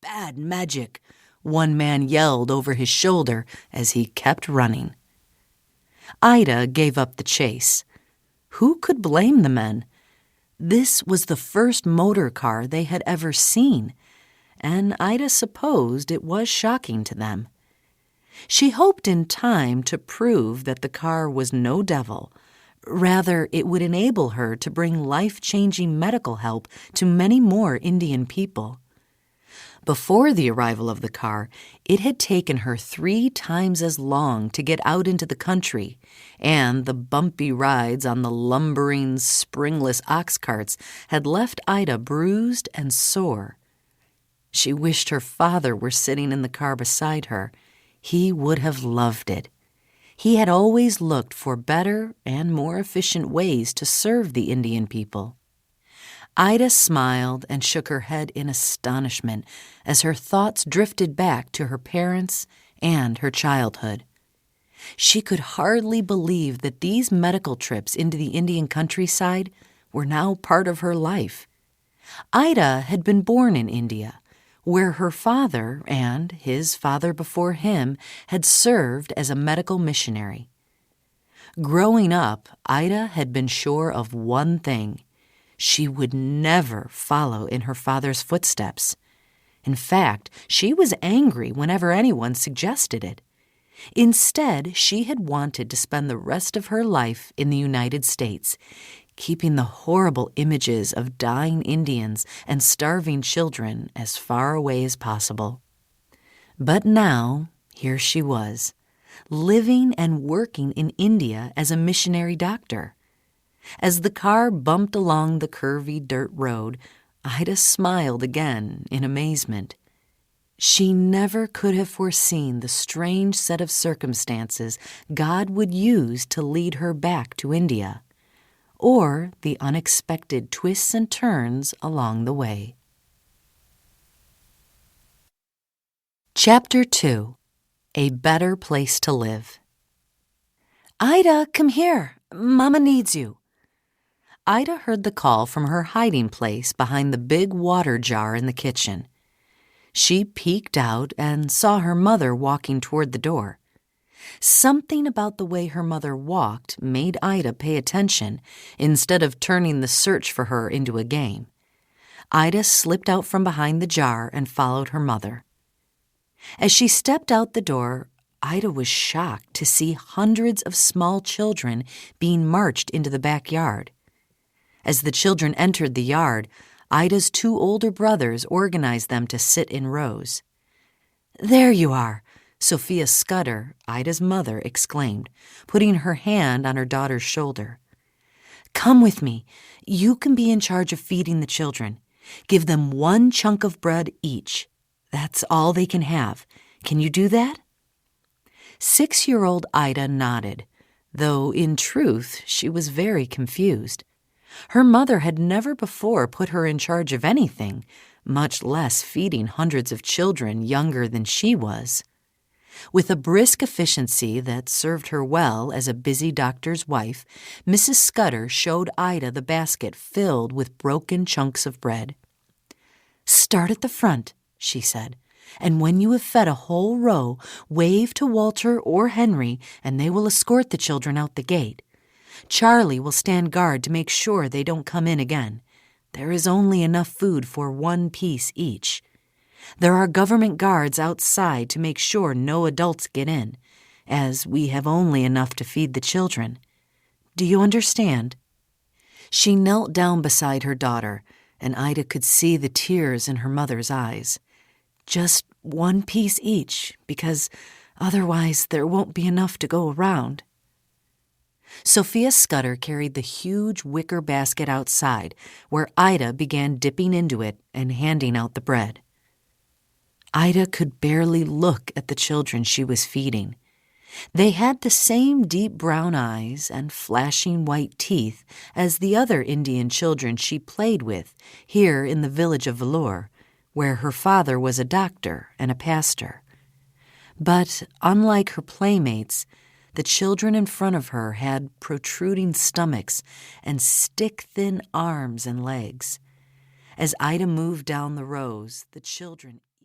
bad magic," one man yelled over his shoulder as he kept running. Ida gave up the chase. Who could blame the men? This was the first motor car they had ever seen, and Ida supposed it was shocking to them. She hoped in time to prove that the car was no devil. Rather, it would enable her to bring life-changing medical help to many more Indian people. Before the arrival of the car, it had taken her 3 times as long to get out into the country, and the bumpy rides on the lumbering, springless ox carts had left Ida bruised and sore. She wished her father were sitting in the car beside her. He would have loved it. He had always looked for better and more efficient ways to serve the Indian people. Ida smiled and shook her head in astonishment as her thoughts drifted back to her parents and her childhood. She could hardly believe that these medical trips into the Indian countryside were now part of her life. Ida had been born in India, where her father and his father before him had served as a medical missionary. Growing up, Ida had been sure of one thing: she would never follow in her father's footsteps. In fact, she was angry whenever anyone suggested it. Instead, she had wanted to spend the rest of her life in the United States, keeping the horrible images of dying Indians and starving children as far away as possible. But now, here she was, living and working in India as a missionary doctor. As the car bumped along the curvy dirt road, Ida smiled again in amazement. She never could have foreseen the strange set of circumstances God would use to lead her back to India, or the unexpected twists and turns along the way. Chapter 2. A Better Place to Live. "Ida, come here. Mama needs you." Ida heard the call from her hiding place behind the big water jar in the kitchen. She peeked out and saw her mother walking toward the door. Something about the way her mother walked made Ida pay attention instead of turning the search for her into a game. Ida slipped out from behind the jar and followed her mother. As she stepped out the door, Ida was shocked to see hundreds of small children being marched into the backyard. As the children entered the yard, Ida's 2 older brothers organized them to sit in rows. "There you are," Sophia Scudder, Ida's mother, exclaimed, putting her hand on her daughter's shoulder. "Come with me. You can be in charge of feeding the children. Give them 1 chunk of bread each. That's all they can have. Can you do that?" 6-year-old Ida nodded, though in truth she was very confused. Her mother had never before put her in charge of anything, much less feeding hundreds of children younger than she was. With a brisk efficiency that served her well as a busy doctor's wife, Mrs. Scudder showed Ida the basket filled with broken chunks of bread. "Start at the front," she said, "and when you have fed a whole row, wave to Walter or Henry, and they will escort the children out the gate. Charlie will stand guard to make sure they don't come in again. There is only enough food for 1 piece each. There are government guards outside to make sure no adults get in, as we have only enough to feed the children. Do you understand?" She knelt down beside her daughter, and Ida could see the tears in her mother's eyes. "Just 1 piece each, because otherwise there won't be enough to go around." Sophia Scudder carried the huge wicker basket outside, where Ida began dipping into it and handing out the bread. Ida could barely look at the children she was feeding. They had the same deep brown eyes and flashing white teeth as the other Indian children she played with here in the village of Vellore, where her father was a doctor and a pastor. But unlike her playmates, the children in front of her had protruding stomachs and stick-thin arms and legs. As Ida moved down the rows, the children